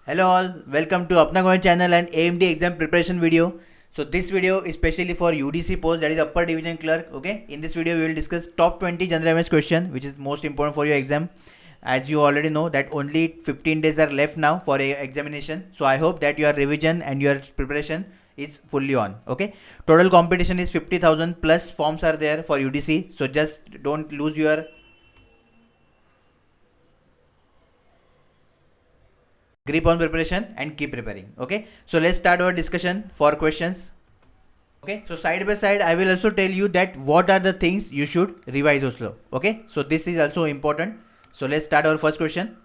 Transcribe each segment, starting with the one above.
Hello all, welcome to Apna Government channel and AMD exam preparation video. So this video is specially for UDC post, that is upper division clerk. Okay, in this video we will discuss top 20 general awareness question which is most important for your exam. As you already know that only 15 days are left now for a examination. So I hope that your revision and your preparation is fully on. Okay, total competition is 50,000 plus forms are there for UDC. So just don't lose your grip on preparation and keep preparing. Okay, so let's start our discussion for questions. Okay, so side by side I will also tell you that what are the things you should revise also. Okay, so this is also important. So let's start our first question.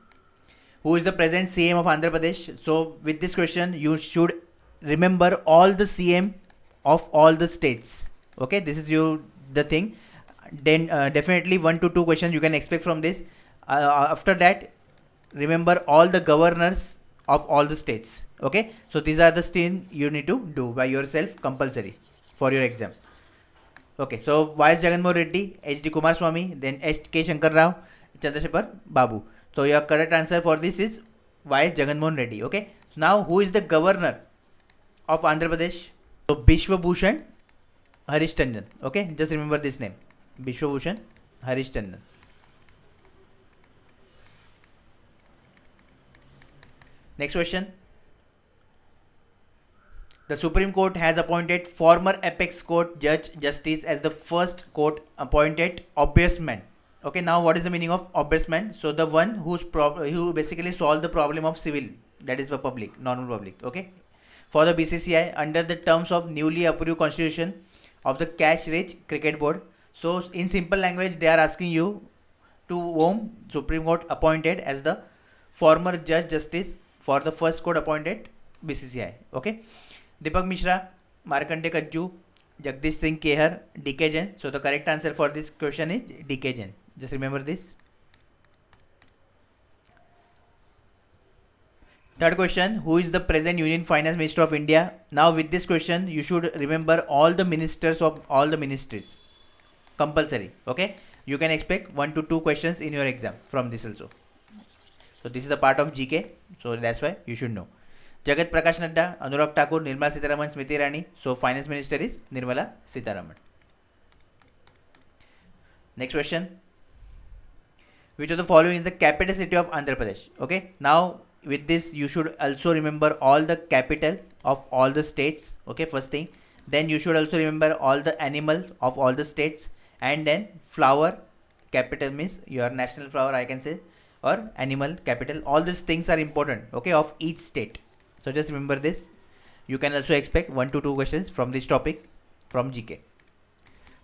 Who is the present CM of Andhra Pradesh? So with this question you should remember all the CM of all the states. Okay, this is the thing. Then definitely 1 to 2 questions you can expect from this. After that, remember all the governors of all the states. Okay, so these are the things you need to do by yourself, compulsory for your exam. Okay, so Y.S. Jagannath Reddy, H.D. Kumaraswamy, then H.K. Shankar Rao, Chandrasekhar Babu. So your correct answer for this is Y.S. Jagannath Reddy. Okay, so now who is the governor of Andhra Pradesh? So Bishwa Bhushan Harish Tandon. Okay, just remember this name, Bishwa Bhushan Harish Tandon. Next question. The Supreme Court has appointed former Apex Court Judge Justice as the first court appointed ombudsman. Okay, now what is the meaning of ombudsman? So the one who basically solved the problem of civil, that is for public, normal public. Okay, for the BCCI under the terms of newly approved constitution of the Cash Rich Cricket Board. So in simple language, they are asking you to whom Supreme Court appointed as the former Judge Justice for the first court appointed BCCI. Okay, Deepak Mishra, Markandeya Kajju, Jagdish Singh Kehar, DK Jain. So the correct answer for this question is DK Jain. Just remember this. Third question, who is the present Union Finance Minister of India? Now with this question, you should remember all the ministers of all the ministries. Compulsory. Okay, you can expect 1 to 2 questions in your exam from this also. So this is the part of GK. So that's why you should know. Jagat Prakash Nadda, Anurag Thakur, Nirmala Sitharaman, Smriti Irani. So finance minister is Nirmala Sitharaman. Next question. Which of the following is the capital city of Andhra Pradesh? Okay. Now with this you should also remember all the capital of all the states. Okay, first thing. Then you should also remember all the animals of all the states. And then flower, capital means your national flower I can say, or animal capital. All these things are important, okay, of each state. So just remember this. You can also expect 1 to 2 questions from this topic from GK.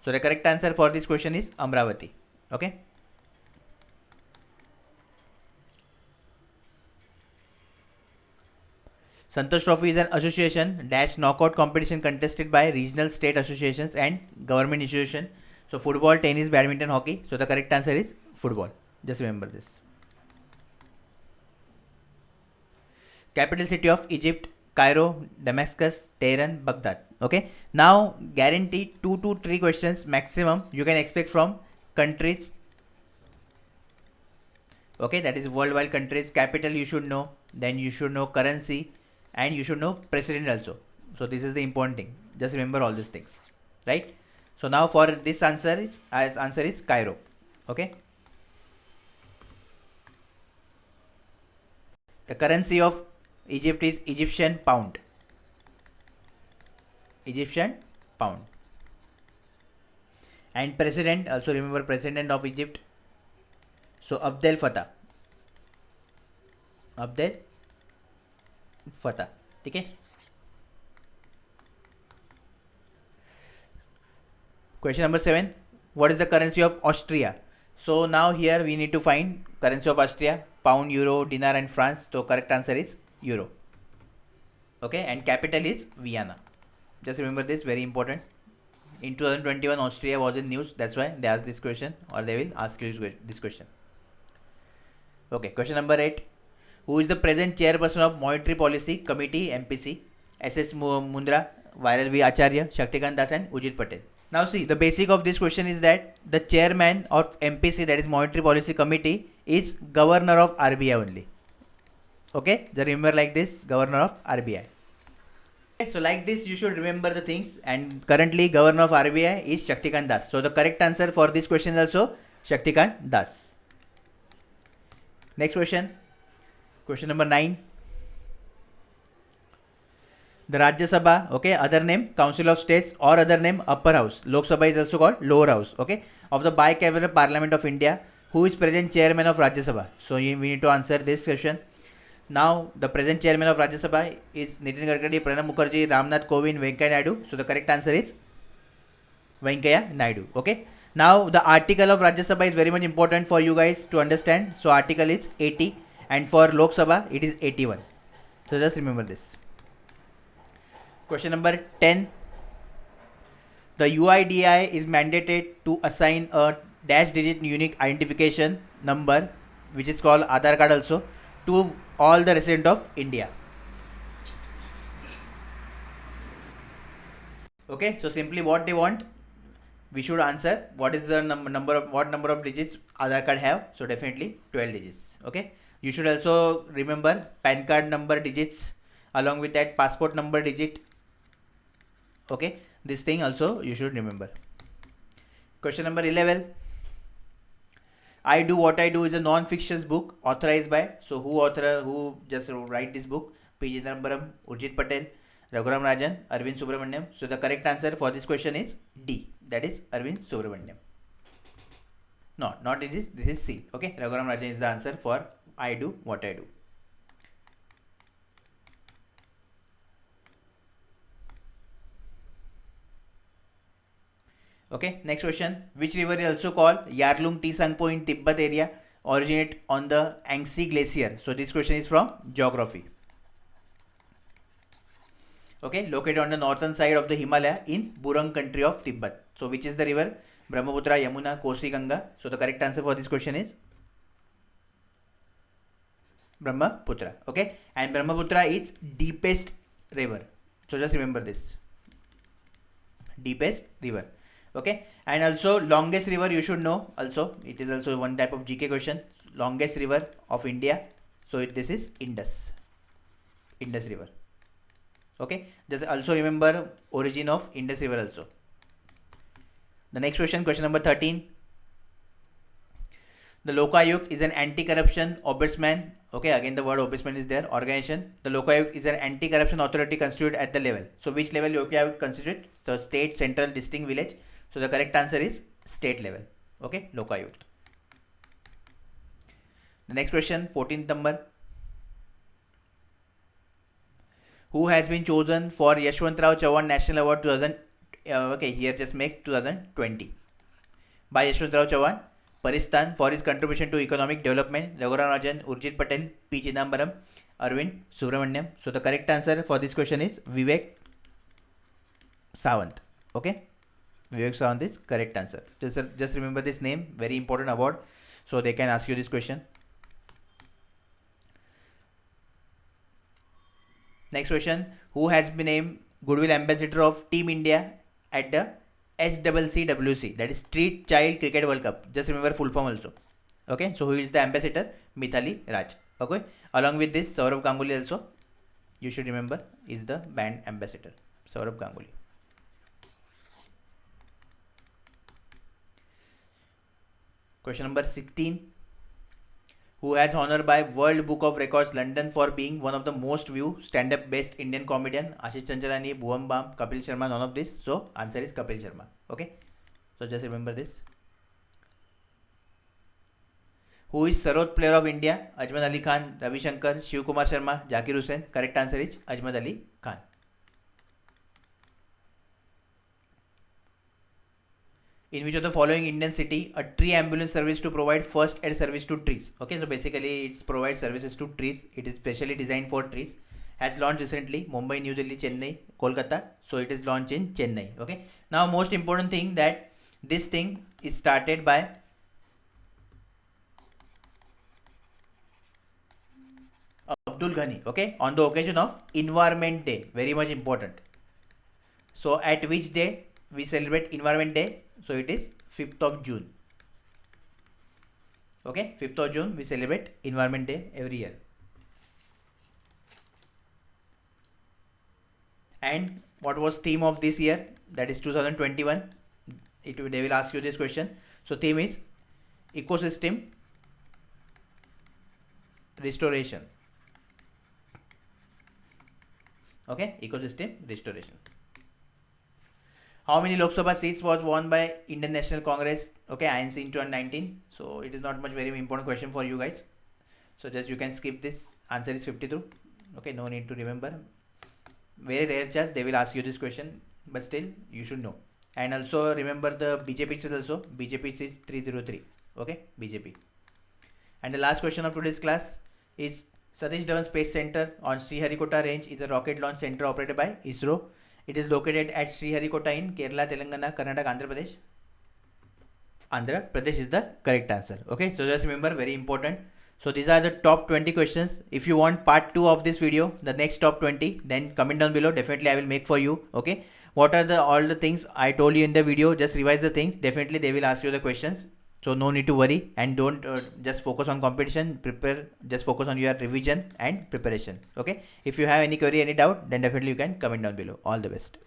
So the correct answer for this question is Amravati. Okay, Santosh Trophy is an association dash knockout competition contested by regional, state associations and government institution. So football, tennis, badminton, hockey. So the correct answer is football. Just remember this. Capital city of Egypt, Cairo, Damascus, Tehran, Baghdad. Okay, now guarantee 2 to 3 questions maximum you can expect from countries. Okay, that is worldwide countries. Capital you should know, then you should know currency, and you should know president also. So this is the important thing. Just remember all these things, right? So now for this answer is Cairo. Okay, the currency of Egypt is Egyptian pound. Egyptian pound. And president, also remember president of Egypt. So Abdel Fattah. Abdel Fattah. Okay. Question number 7. What is the currency of Austria? So now here we need to find currency of Austria. Pound, euro, dinar and France. So correct answer is euro. Okay, and capital is Vienna. Just remember this, very important. In 2021 Austria was in news, that's why they asked this question, or they will ask you this question. Okay, question number 8. Who is the present chairperson of Monetary Policy Committee MPC? SS Mundra, Viral V Acharya, Shaktikant Das and Ujit Patel. Now see, the basic of this question is that the chairman of MPC, that is Monetary Policy Committee, is governor of RBI only. Okay, just remember like this, Governor of RBI. Okay, so like this, you should remember the things. And currently, Governor of RBI is Shaktikant Das. So the correct answer for this question is also Shaktikant Das. Next question. Question number 9. The Rajya Sabha, okay, other name Council of States or other name Upper House. Lok Sabha is also called Lower House, okay, of the Bicameral Parliament of India. Who is present chairman of Rajya Sabha? So we need to answer this question. Now the present chairman of Rajya Sabha is Nitin Gadkari, Pranab Mukherjee, Ramnath Kovind, Venkaiah Naidu. So the correct answer is Venkaiah Naidu, okay. Now the article of Rajya Sabha is very much important for you guys to understand. So article is 80 and for Lok Sabha it is 81. So just remember this. Question number 10. The UIDAI is mandated to assign a dash digit unique identification number, which is called Aadhaar card also, to all the residents of India. Okay, so simply what they want, we should answer what is the number of digits Aadhaar card have. So definitely 12 digits. Okay, you should also remember PAN card number digits, along with that passport number digit. Okay, this thing also you should remember. Question number 11. I Do What I Do is a non-fiction book authorized by, so who just write this book? P. Chidambaram, Urjit Patel, Raghuram Rajan, Arvind Subramaniam. So the correct answer for this question is D, that is Arvind Subramaniam. No, not it is, this is C. Okay, Raghuram Rajan is the answer for I Do What I Do. Okay, next question. Which river is also called Yarlung Tsangpo in Tibet area, originate on the Yangtze Glacier? So this question is from geography. Okay, located on the northern side of the Himalaya in Burung country of Tibet. So which is the river? Brahmaputra, Yamuna, Kosi, Ganga. So the correct answer for this question is Brahmaputra. Okay, and Brahmaputra is deepest river. So just remember this. Deepest river. Okay, and also longest river you should know also. It is also one type of GK question. Longest river of India. So this is Indus. Indus river. Okay, just also remember origin of Indus river also. The next question, question number 13. The Lokayuk is an anti-corruption ombudsman. Okay, again the word ombudsman is there. Organization. The Lokayuk is an anti-corruption authority constituted at the level. So which level Lokayuk constituted? So state, central, district, village. So the correct answer is state level. Okay, Lokayuk. The next question, 14th number. Who has been chosen for Yashwantrao Chauhan National Award 2000? Okay, here just make 2020 by Yashwantrao Chauhan Paristan for his contribution to economic development. Raghuram Rajan, Urjit Patel, P. Chidambaram, Arvind Subramaniam. So the correct answer for this question is Vivek Sawant. Okay, Vivek Sawant is correct answer. Just remember this name, very important award. So they can ask you this question. Next question, who has been named Goodwill Ambassador of Team India at the SCCWC, that is Street Child Cricket World Cup? Just remember full form also. Okay, so who is the ambassador? Mithali Raj. Okay, along with this Saurabh Ganguly also you should remember is the band ambassador, Saurabh Ganguly. Question number 16. Who has honor by World Book of Records London for being one of the most viewed stand-up best Indian comedian? Ashish Chanchalani, Bhuvam Bam, Kapil Sharma, none of this. So answer is Kapil Sharma. Okay, so just remember this. Who is Sarod Player of India? Ajmal Ali Khan, Ravi Shankar, Shiv Kumar Sharma, Zakir Hussain. Correct answer is Ajmal Ali Khan. In which of the following Indian city a tree ambulance service to provide first aid service to trees? Okay, so basically it provides services to trees. It is specially designed for trees. Has launched recently Mumbai, New Delhi, Chennai, Kolkata. So it is launched in Chennai. Okay, now most important thing that this thing is started by Abdul Ghani. Okay, on the occasion of Environment Day, very much important. So at which day we celebrate Environment Day? So it is 5th of June. Okay, 5th of June we celebrate Environment Day every year. And what was theme of this year? That is 2021. They will ask you this question. So theme is ecosystem restoration. Okay, ecosystem restoration. How many Lok Sabha seats was won by Indian National Congress? Okay, INC in 2019. So it is not much very important question for you guys. So just you can skip this. Answer is 52. Okay, no need to remember. Very rare chance they will ask you this question, but still you should know. And also remember the BJP is also. BJP is 303. Okay, BJP. And the last question of today's class is Satish Dhawan Space Center on Sriharikota range is a rocket launch center operated by ISRO. It is located at Sriharikota in Kerala, Telangana, Karnataka, Andhra Pradesh. Andhra Pradesh is the correct answer. Okay, so just remember, very important. So these are the top 20 questions. If you want part 2 of this video, the next top 20, then comment down below. Definitely I will make for you. Okay, what are all the things I told you in the video? Just revise the things. Definitely they will ask you the questions. So no need to worry, and don't just focus on competition. Prepare, just focus on your revision and preparation. Okay, if you have any query, any doubt, then definitely you can comment down below. All the best.